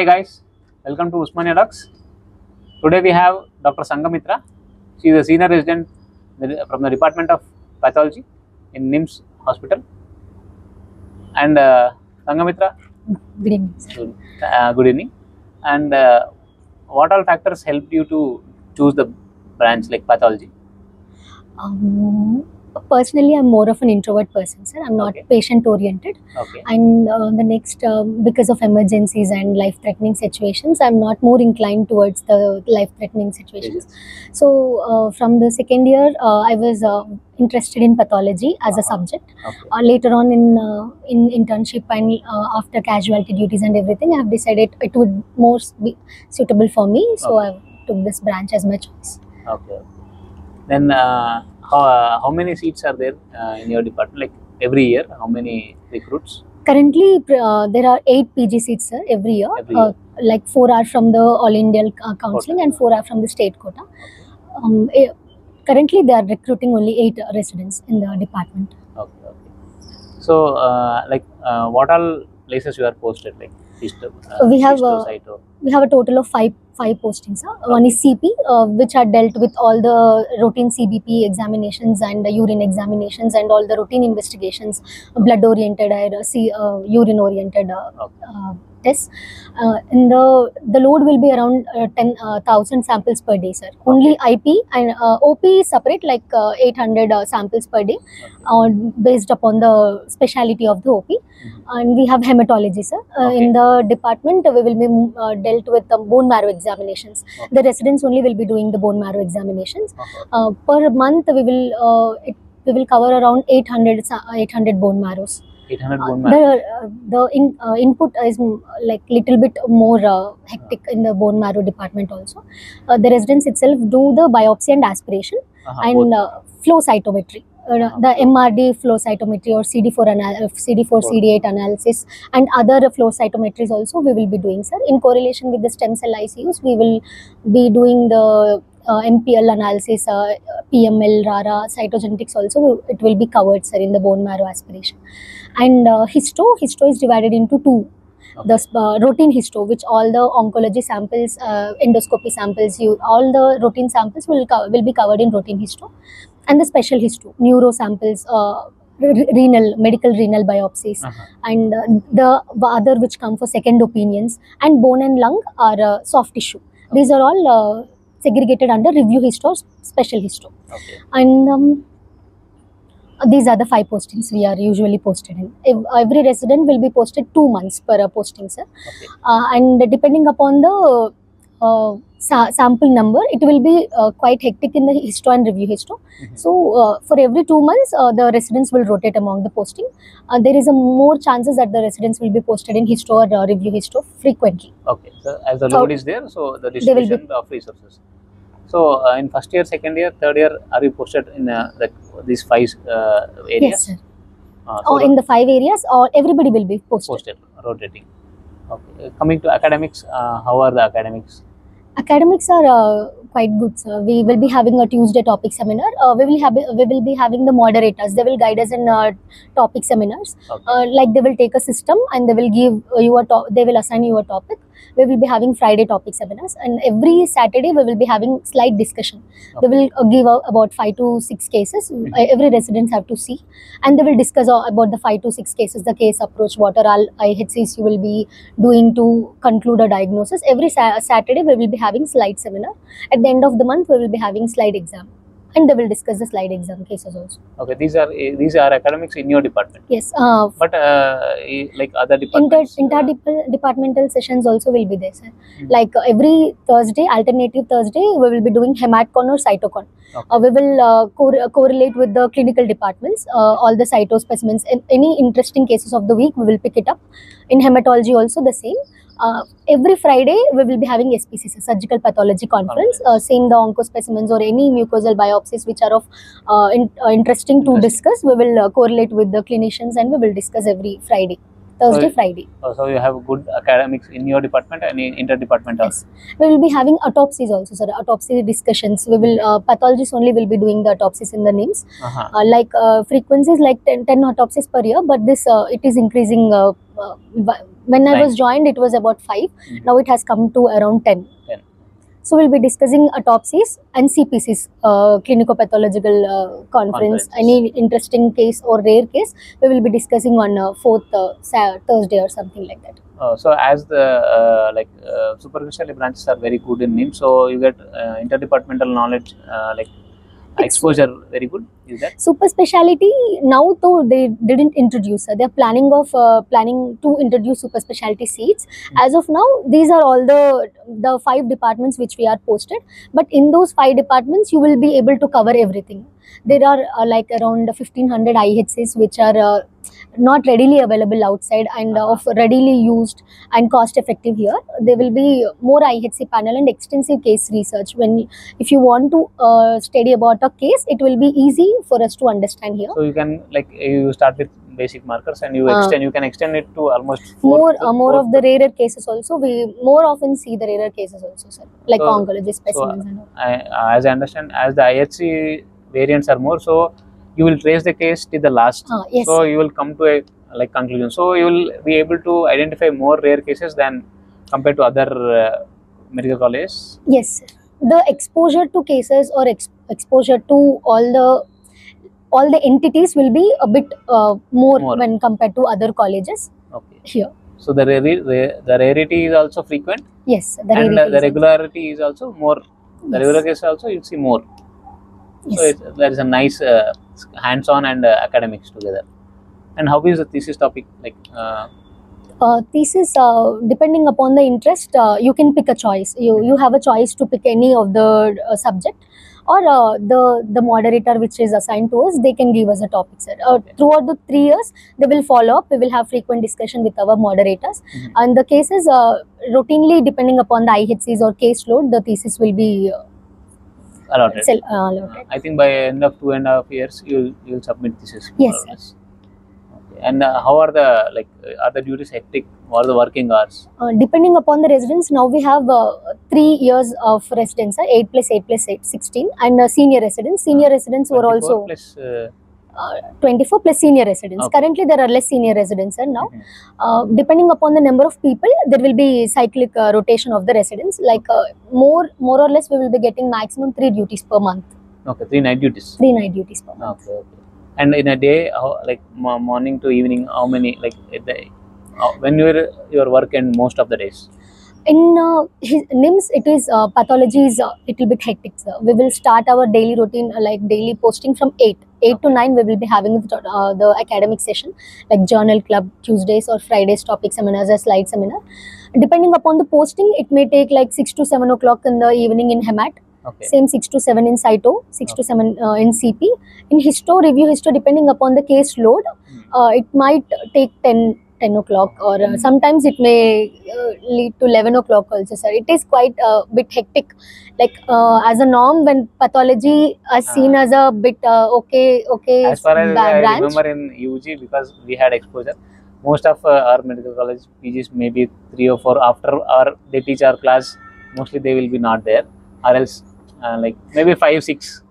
Hi guys, welcome to Usmania Ducks. Today we have Dr. Sangamitra. She is a senior resident from the Department of Pathology in NIMS Hospital. And Sangamitra, Good evening, sir. good evening. And what all factors helped you to choose the branch like pathology? Personally, I'm more of an introvert person, sir. I'm not Okay. patient-oriented. Okay. And the next, because of emergencies and life-threatening situations, I'm not more inclined towards the life-threatening situations. So, from the second year, I was interested in pathology as a subject. Okay. Later on in internship and after casualty duties and everything, I have decided it would more be suitable for me. So, Okay. I took this branch as my choice. Okay. Then how many seats are there in your department? Like every year, how many recruits? Currently, there are 8 PG seats, sir, every year. Every year. Like 4 are from the All India Counseling Quota. and 4 are from the state quota. Okay. Currently, they are recruiting only 8 residents in the department. Okay. Okay. So, what all places you are posted? Like We have Cysto, Cyto. We have a total of five postings. Sir. One is CP, which are dealt with all the routine CBP examinations and urine examinations and all the routine investigations, blood oriented or urine oriented tests. In the load will be around 10,000 samples per day, sir. Only IP and OP is separate, like 800 samples per day, based upon the speciality of the OP. And we have hematology, sir. In the department, we will be dealt with bone marrow examinations. Okay. The residents only will be doing the bone marrow examinations. Per month, we will cover around 800 bone marrows. 800 bone marrow. The input is like little bit more hectic in the bone marrow department also. The residents itself do the biopsy and aspiration and flow cytometry. The MRD flow cytometry or CD4 CD8 analysis and other flow cytometries also we will be doing, sir. In correlation with the stem cell ICUs, we will be doing the MPL analysis, PML, RARA, cytogenetics also. It will be covered, sir, in the bone marrow aspiration. And histo is divided into two. The routine histo, which all the oncology samples, endoscopy samples, all the routine samples will be covered in routine histo, and the special histo, neuro samples, medical renal biopsies, and the other which come for second opinions, and bone and lung are soft tissue. These are all segregated under review histo, special histo. Okay. And these are the 5 postings we are usually posted in. Every resident will be posted 2 months per posting, sir. Okay. And depending upon the sample number, it will be quite hectic in the histo and review histo. So for every 2 months, the residents will rotate among the posting. There is a more chances that the residents will be posted in histo or review histo frequently. Okay. So as the load is there, so the distribution of resources. So in first year, second year, third year, are you posted in these 5 areas? Yes, sir. In the 5 areas, everybody will be posted. Rotating. Okay. Coming to academics, how are the academics? Academics are quite good, sir. We will be having a Tuesday topic seminar. We will be having the moderators. They will guide us in topic seminars. Okay. Like they will take a system and they will give you they will assign you a topic. We will be having Friday topic seminars, and every Saturday we will be having slide discussion. Okay. They will give about 5 to 6 cases. Every residents have to see, and they will discuss about the 5 to 6 cases, the case approach, what are all IHCs you will be doing to conclude a diagnosis. Every Saturday we will be having slide seminar. At the end of the month, we will be having slide exam, and they will discuss the slide exam cases also. Okay, these are academics in your department. Yes. But like other departments, interdepartmental sessions also will be there, sir. Like every Thursday, alternative Thursday, we will be doing hematcon or cytocon. Okay. We will correlate with the clinical departments, all the cyto specimens. Any interesting cases of the week, we will pick it up. In hematology also the same. Every Friday, we will be having SPCC, Surgical Pathology Conference, seeing the onco specimens or any mucosal biopsies which are of interesting to discuss. We will correlate with the clinicians and we will discuss every Friday. Thursday, Friday. So you have good academics in your department and in interdepartmental. Yes, we will be having autopsies also, sir. Autopsy discussions. We will pathologists only will be doing the autopsies in the NIMS. Like frequencies like 10 autopsies per year, but this it is increasing When I Nine. was joined, it was about 5. Mhm. Now it has come to around 10. 10. So we'll be discussing autopsies and CPCs, clinico-pathological conference. Conferences. Any interesting case or rare case, we will be discussing on 4th Thursday or something like that. So as the super specialty branches are very good in NIMS, so you get interdepartmental knowledge, exposure very good. Is that? Super speciality now though they didn't introduce. They're planning to introduce super specialty seats. As of now, these are all the 5 departments which we are posted. But in those 5 departments, you will be able to cover everything. There are like around 1500 IHCs which are not readily available outside and of readily used and cost effective here. There will be more IHC panel and extensive case research. If you want to study about a case, it will be easy for us to understand here. So you can you start with basic markers and you can extend it to almost more of the rarer cases also. We more often see the rarer cases also, sir, like oncology specimens and all. As I understand, as the IHC variants are more, so you will trace the case till the last. Yes, so you will come to a conclusion. So you will be able to identify more rare cases than compared to other medical colleges. Yes, sir. The exposure to cases or exposure to all the entities will be a bit more when compared to other colleges. Okay. Here. So the rarity is also frequent. Yes, the regularity is also more. The regular cases also you see more. Yes. So there is a nice hands-on and academics together. And how is the thesis topic like? Thesis, depending upon the interest, you can pick a choice. You have a choice to pick any of the subject, or the moderator which is assigned to us, they can give us a topic, sir. Throughout the 3 years, they will follow up. We will have frequent discussion with our moderators, and the cases routinely, depending upon the IHCs or case load, the thesis will be allotted. I think by end of 2.5 years, you'll submit thesis. Yes, sir. And how are the duties hectic? What are the working hours? Depending upon the residence, now we have 3 years of residence, 8 plus 8 plus 8, 16, and senior residents. Senior residents were also plus, 24 plus senior residents. Okay. Currently, there are less senior residents now. Depending upon the number of people, there will be cyclic rotation of the residents. Like more or less, we will be getting maximum 3 duties per month. Okay, 3 night duties. 3 night duties per month. Okay. And in a day, morning to evening, how many when your work and most of the days? In NIMS, it is pathology is little bit hectic, sir. We will start our daily routine daily posting from 8 to 9. We will be having the academic session like journal club, Tuesdays or Fridays topic seminars or slide seminar. Depending upon the posting, it may take like 6 to 7 o'clock in the evening in Hemat. Okay. Same 6 to 7 in Cyto, 6 to 7 in CP. In review histo, depending upon the case load, it might take 10 o'clock or sometimes it may lead to 11 o'clock also, sir. It is quite a bit hectic. Like as a norm, when pathology is seen as a bit okay as far as branch. I remember in UG, because we had exposure, most of our medical college PGs maybe 3 or 4 after they teach our class, mostly they will be not there, or else maybe 5, 6.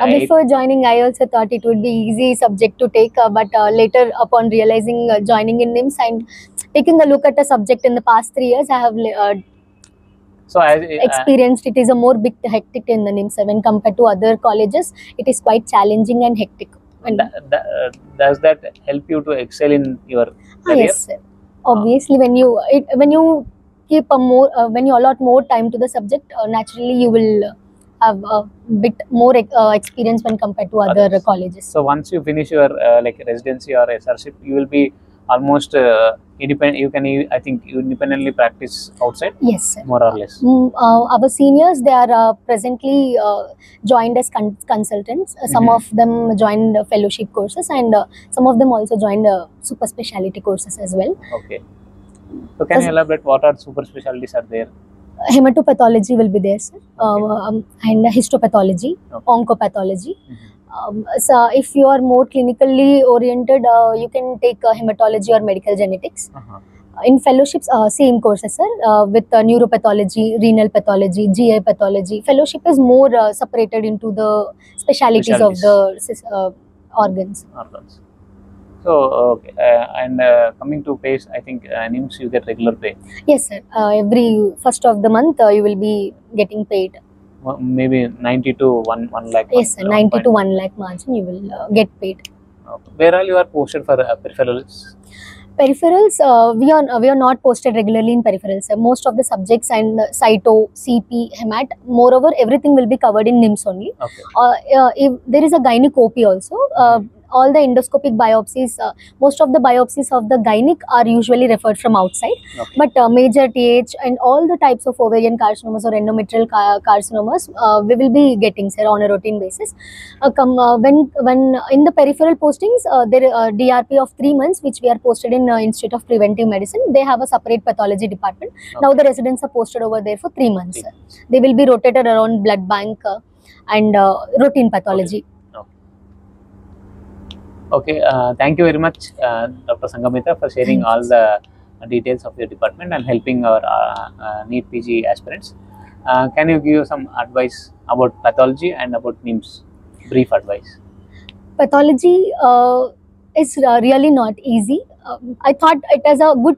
Before joining, I also thought it would be easy subject to take, but later upon realizing joining in NIMS and taking a look at the subject in the past 3 years, I have experienced it is a more bit hectic in the NIMS when compared to other colleges. It is quite challenging and hectic. And does that help you to excel in your career? Yes, sir. Obviously, when you keep when you allot more time to the subject, naturally you will have a bit more experience when compared to other colleges. So once you finish your residency or SRship, you will be almost independent. You can, I think, you independently practice outside. Yes, sir. More or less. Our seniors, they are presently joined as consultants. Some of them joined fellowship courses, and some of them also joined super specialty courses as well. Okay. So can you elaborate what are super specialties are there? Hematopathology will be there, sir, and histopathology, oncopathology. So if you are more clinically oriented, you can take hematology or medical genetics. In fellowships, same courses, sir, with neuropathology, renal pathology, GI pathology. Fellowship is more separated into the specialities of the organs. So, okay, and coming to pays, I think NIMS you get regular pay. Yes, sir. Every first of the month, you will be getting paid. Maybe 90 to 1 lakh. Yes, sir. 90 to 1 lakh margin, you will get paid. Okay. Where all you are posted for peripherals? Peripherals, we are not posted regularly in peripherals. Most of the subjects and Cyto, CP, Hemat, moreover, everything will be covered in NIMS only. Okay. If there is a gynec OP also, all the endoscopic biopsies, most of the biopsies of the gynec are usually referred from outside. Okay. But major TH and all the types of ovarian carcinomas or endometrial carcinomas, we will be getting, sir, on a routine basis. When in the peripheral postings, there DRP of 3 months, which we are posted in Institute of Preventive Medicine, they have a separate pathology department. Okay. Now the residents are posted over there for 3 months. They will be rotated around blood bank and routine pathology. Okay, thank you very much, Dr. Sangamitra, for sharing all the details of your department and helping our NEET PG aspirants. Can you give some advice about pathology and about NIMS? Brief advice. Pathology is really not easy. I thought it is a good,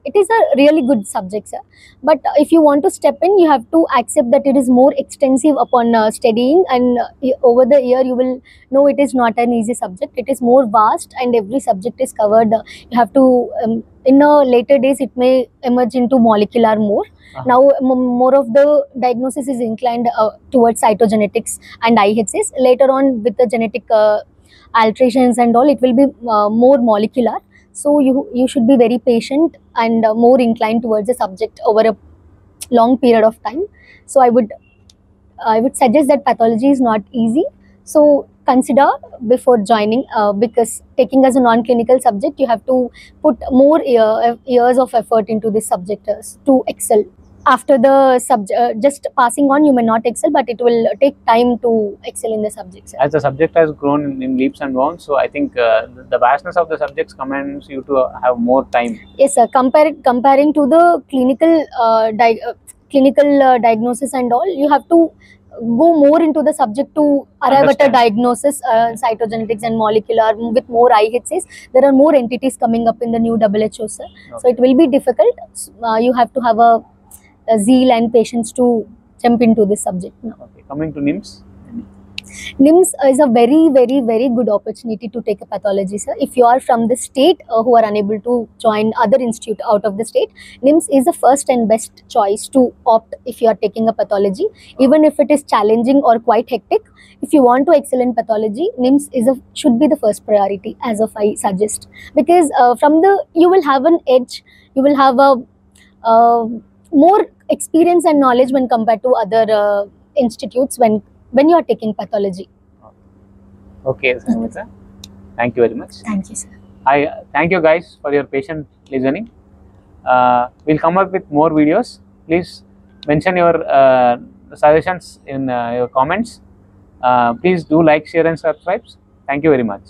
it is a really good subject, sir. But if you want to step in, you have to accept that it is more extensive upon studying, and over the year you will know it is not an easy subject. It is more vast, and every subject is covered. You have to, in later days, it may emerge into molecular more. Now, more of the diagnosis is inclined towards cytogenetics and IHCs. Later on, with the genetic alterations and all, it will be more molecular. So you should be very patient and more inclined towards the subject over a long period of time. So I would suggest that pathology is not easy. So consider before joining, because taking as a non-clinical subject, you have to put more years of effort into this subject to excel. After the subject, just passing on, you may not excel, but it will take time to excel in the subjects. As the subject has grown in leaps and bounds, so I think the vastness of the subjects commands you to have more time. Yes, sir. Comparing to the clinical diagnosis and all, you have to go more into the subject to arrive at a diagnosis, cytogenetics and molecular with more IHCs. There are more entities coming up in the new WHO, sir. Okay. So it will be difficult. You have to have a zeal and patience to jump into this subject now. Okay. Coming to NIMS. NIMS is a very, very, very good opportunity to take a pathology, sir. If you are from the state who are unable to join other institute out of the state, NIMS is the first and best choice to opt if you are taking a pathology. Even if it is challenging or quite hectic, if you want to excel in pathology, NIMS should be the first priority, as of I suggest. Because you will have an edge, you will have a more experience and knowledge when compared to other institutes when you are taking pathology. Okay, Sangamitra. Thank you very much. Thank you, sir. I thank you guys for your patient listening. We'll come up with more videos. Please mention your suggestions in your comments. Please do like, share and subscribe. Thank you very much.